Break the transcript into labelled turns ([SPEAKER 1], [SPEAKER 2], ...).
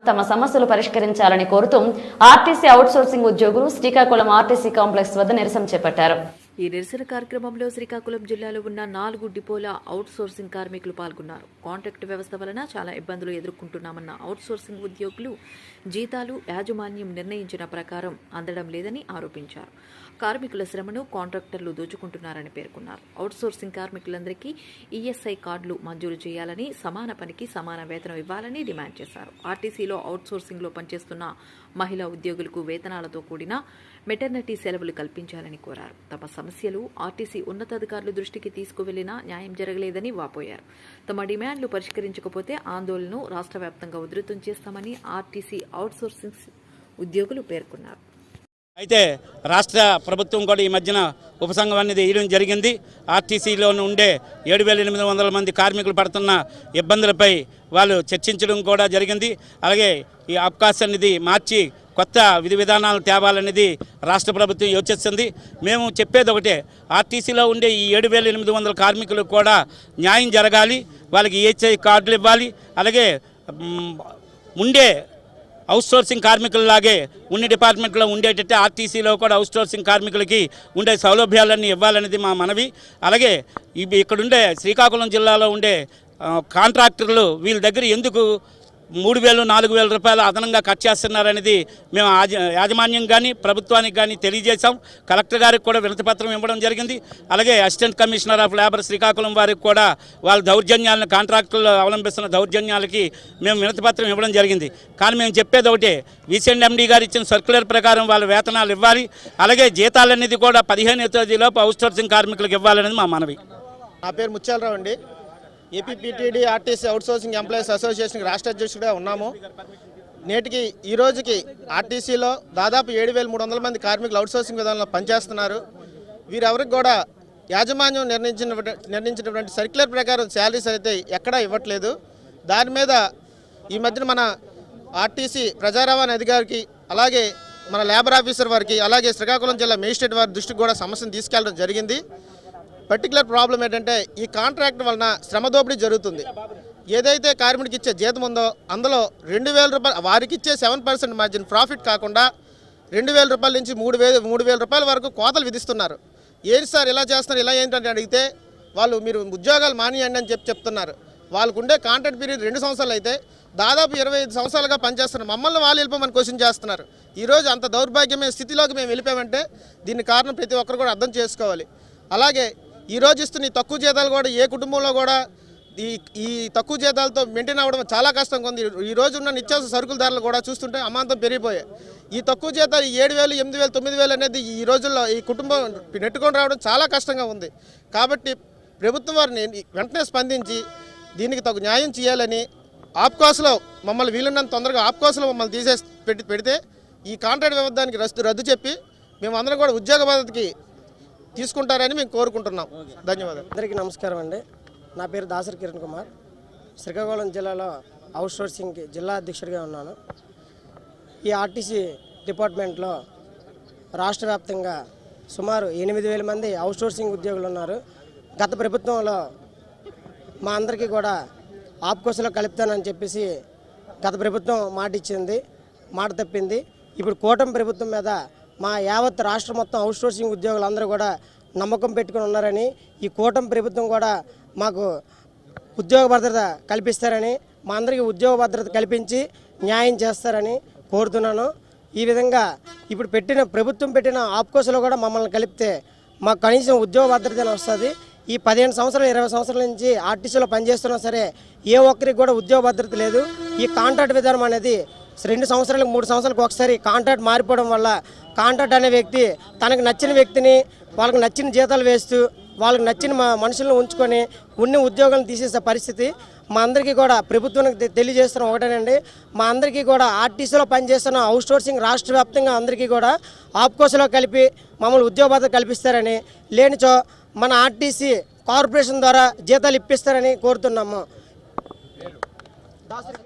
[SPEAKER 1] తమ సమస్యలు పరిష్కరించాలని కోరుతూ ఆర్టీసీ అవుట్సోర్సింగ్ ఉద్యోగులు శ్రీకాకుళం ఆర్టీసీ కాంప్లెక్స్ వద్ద నిరసన చేపట్టారు.
[SPEAKER 2] ఈ నిరసన కార్యక్రమంలో శ్రీకాకుళం జిల్లాలో ఉన్న 4 డిపోల అవుట్సోర్సింగ్ కార్మికులు పాల్గొన్నారు. కాంట్రాక్ట్ వ్యవస్థ వలన చాలా ఇబ్బందులు ఎదుర్కొంటున్నామన్న అవుట్సోర్సింగ్ ఉద్యోగులు జీతాలు యాజమాన్యం నిర్ణయించిన ప్రకారం అందడం లేదని ఆరోపించారు. కార్మికుల శ్రమను కాంట్రాక్టర్లు దోచుకుంటున్నారని పేర్కొన్నారు. అవుట్సోర్సింగ్ కార్మికులందరికీ ఈఎస్ఐ కార్డులు మంజూరు చేయాలని, సమాన పనికి సమాన వేతనం ఇవ్వాలని డిమాండ్ చేశారు. ఆర్టీసీలో అవుట్సోర్సింగ్లో పనిచేస్తున్న మహిళా ఉద్యోగులకు వేతనాలతో కూడిన మెటర్నిటీ సెలవులు కల్పించాలని కోరారు. తమ సమస్యలు ఆర్టీసీ ఉన్నతాధికారుల దృష్టికి తీసుకువెళ్లినా న్యాయం జరగలేదని వాపోయారు. తమ డిమాండ్లు పరిష్కరించకపోతే ఆందోళనను రాష్ట్ర వ్యాప్తంగా ఉధృతం చేస్తామని ఆర్టీసీ అవుట్సోర్సింగ్ ఉద్యోగులు పేర్కొన్నారు.
[SPEAKER 3] అయితే రాష్ట్ర ప్రభుత్వం కూడా ఈ మధ్యన ఉపసంఘం అనేది వేయడం జరిగింది. ఆర్టీసీలో ఉండే 7,800 మంది కార్మికులు పడుతున్న ఇబ్బందులపై వాళ్ళు చర్చించడం కూడా జరిగింది. అలాగే ఈ అవకాశం అనేది మార్చి కొత్త విధి విధానాలు తేవాలనేది రాష్ట్ర ప్రభుత్వం యోచిస్తుంది. మేము చెప్పేది ఒకటే, ఆర్టీసీలో ఉండే ఈ 7,800 కార్మికులకు కూడా న్యాయం జరగాలి. వాళ్ళకి ఈహెచ్ఐ కార్డులు ఇవ్వాలి. అలాగే ఉండే అవుట్సోర్సింగ్ కార్మికులలాగే ఉన్ని డిపార్ట్మెంట్లో ఉండేటట్టు ఆర్టీసీలో కూడా అవుట్సోర్సింగ్ కార్మికులకి ఉండే సౌలభ్యాలన్నీ ఇవ్వాలనేది మా మనవి. అలాగే ఇక్కడుండే శ్రీకాకుళం జిల్లాలో ఉండే కాంట్రాక్టర్లు వీళ్ళ దగ్గర ఎందుకు 3,000-4,000 రూపాయలు అదనంగా ఖర్చు చేస్తున్నారనేది మేము యాజమాన్యం కానీ ప్రభుత్వానికి కానీ తెలియజేశాం. కలెక్టర్ గారికి కూడా వినతిపత్రం ఇవ్వడం జరిగింది. అలాగే assistant commissioner of labour Srikakulam వారికి కూడా వాళ్ళ దౌర్జన్యాలను, కాంట్రాక్టులు అవలంబిస్తున్న దౌర్జన్యాలకి మేము వినతిపత్రం ఇవ్వడం జరిగింది. కానీ మేము చెప్పేది ఒకటే, VCNMD గారు ఇచ్చిన సర్క్యులర్ ప్రకారం వాళ్ళ వేతనాలు ఇవ్వాలి. అలాగే జీతాలనేది కూడా 15వ తేదీలోపు అవుట్సోర్సింగ్ కార్మికులకు ఇవ్వాలనేది మా మనవి.
[SPEAKER 4] నా పేరు ముత్యాలరావు అండి. APPTD RTC outsourcing employees association రాష్ట్ర అధ్యక్షుడిగా ఉన్నాము. నేటికి ఈ రోజుకి ఆర్టీసీలో దాదాపు 7,300 మంది కార్మికులు అవుట్సోర్సింగ్ విధానంలో పనిచేస్తున్నారు. వీరెవరికి కూడా యాజమాన్యం నిర్ణయించినటువంటి సర్క్యులర్ ప్రకారం శాలరీస్ అయితే ఎక్కడా ఇవ్వట్లేదు. దాని మీద ఈ మధ్యన మన ఆర్టీసీ ప్రజా రవాణా అధికారికి, అలాగే మన లేబర్ ఆఫీసర్ వారికి, అలాగే శ్రీకాకుళం జిల్లా మేజిస్ట్రేట్ వారి దృష్టికి కూడా సమస్యను తీసుకెళ్లడం జరిగింది. పర్టికులర్ ప్రాబ్లం ఏంటంటే ఈ కాంట్రాక్ట్ వలన శ్రమ దోపిడీ జరుగుతుంది. ఏదైతే కార్మికుడికి ఇచ్చే జీతం ఉందో అందులో 2,000 రూపాయలు వారికి ఇచ్చే 7% మార్జిన్ ప్రాఫిట్ కాకుండా 2,000 రూపాయల నుంచి 3,000 రూపాయల వరకు కోతలు విధిస్తున్నారు. ఏంటి సార్ ఇలా చేస్తున్నారు, ఇలా ఏంటంటే అడిగితే వాళ్ళు మీరు ఉద్యోగాలు మానేయండి అని చెప్తున్నారు. వాళ్ళకు ఉండే కాంట్రాక్ట్ పీరియడ్ 2 సంవత్సరాలు అయితే దాదాపు 25 సంవత్సరాలుగా పనిచేస్తున్నారు. మమ్మల్ని వాళ్ళు వెళ్ళిపోమని క్వశ్చన్ చేస్తున్నారు. ఈరోజు అంత దౌర్భాగ్యమైన స్థితిలోకి మేము వెళ్ళిపోయామంటే దీని కారణం ప్రతి ఒక్కరు కూడా అర్థం చేసుకోవాలి. అలాగే ఈరోజు ఇస్తున్న ఈ తక్కువ జీతాలు కూడా ఏ కుటుంబంలో కూడా ఈ తక్కువ జీతాలతో మెయింటైన్ అవ్వడం చాలా కష్టంగా ఉంది. ఈ రోజు ఉన్న నిత్యావసర సరుకుల ధరలు కూడా చూస్తుంటే అమాంతం పెరిగిపోయాయి. ఈ తక్కువ జీతాలు 7,000, 8,000, 9,000 అనేది ఈ రోజుల్లో ఈ కుటుంబం నెట్టుకొని రావడం చాలా కష్టంగా ఉంది. కాబట్టి ప్రభుత్వం వారిని వెంటనే స్పందించి దీనికి తగు న్యాయం చేయాలని, ఆప్కాస్లో మమ్మల్ని వీలున్నంత తొందరగా ఆప్కాస్లో మమ్మల్ని తీసేసి పెడితే ఈ కాంట్రాక్ట్ వ్యవధానికి రద్దు చెప్పి మేమందరం కూడా ఉద్యోగ భద్రతకి తీసుకుంటారని మేము కోరుకుంటున్నాం. ధన్యవాదాలు.
[SPEAKER 5] అందరికీ నమస్కారం అండి. నా పేరు దాసరి కిరణ్ కుమార్. శ్రీకాకుళం జిల్లాలో అవుట్సోర్సింగ్కి జిల్లా అధ్యక్షుడిగా ఉన్నాను. ఈ ఆర్టీసీ డిపార్ట్మెంట్లో రాష్ట్ర వ్యాప్తంగా సుమారు 8,000 మంది అవుట్సోర్సింగ్ ఉద్యోగులు ఉన్నారు. గత ప్రభుత్వంలో మా అందరికీ కూడా ఆప్కోస్లో కలుపుతానని చెప్పేసి గత ప్రభుత్వం మాట ఇచ్చింది, మాట తప్పింది. ఇప్పుడు కూటమి ప్రభుత్వం మీద మా యావత్ రాష్ట్రం మొత్తం అవుట్సోర్సింగ్ ఉద్యోగులందరూ కూడా నమ్మకం పెట్టుకుని ఉన్నారని, ఈ కూటమి ప్రభుత్వం కూడా మాకు ఉద్యోగ భద్రత కల్పిస్తారని, మా అందరికీ ఉద్యోగ భద్రత కల్పించి న్యాయం చేస్తారని కోరుతున్నాను. ఈ విధంగా ఇప్పుడు ప్రభుత్వం పెట్టిన ఆప్కోస్లో కూడా మమ్మల్ని కలిపితే మాకు కనీసం ఉద్యోగ భద్రత వస్తుంది. ఈ 15 సంవత్సరాలు 20 సంవత్సరాల నుంచి ఆర్టీసీలో పనిచేస్తున్నా సరే ఏ ఒక్కరికి కూడా ఉద్యోగ భద్రత లేదు. ఈ కాంట్రాక్ట్ విధానం అనేది 2 సంవత్సరాలకు 3 సంవత్సరాలకు ఒకసారి కాంట్రాక్ట్ మారిపోవడం వల్ల కాంట్రాక్ట్ అనే వ్యక్తి తనకు నచ్చిన వ్యక్తిని వాళ్ళకి నచ్చిన జీతాలు వేస్తూ వాళ్ళకి నచ్చిన మనుషులను ఉంచుకొని ఉన్ని ఉద్యోగాలను తీసేసే పరిస్థితి. మా అందరికీ కూడా ప్రభుత్వానికి తెలియజేస్తున్న ఒకటేనండి, మా అందరికీ కూడా ఆర్టీసీలో పనిచేస్తున్న అవుట్సోర్సింగ్ రాష్ట్ర వ్యాప్తంగా అందరికీ కూడా ఆప్కోస్లో కలిపి మమ్మల్ని ఉద్యోగ భద్రత కల్పిస్తారని, లేనిచో మన ఆర్టీసీ కార్పొరేషన్ ద్వారా జీతాలు ఇప్పిస్తారని కోరుతున్నాము.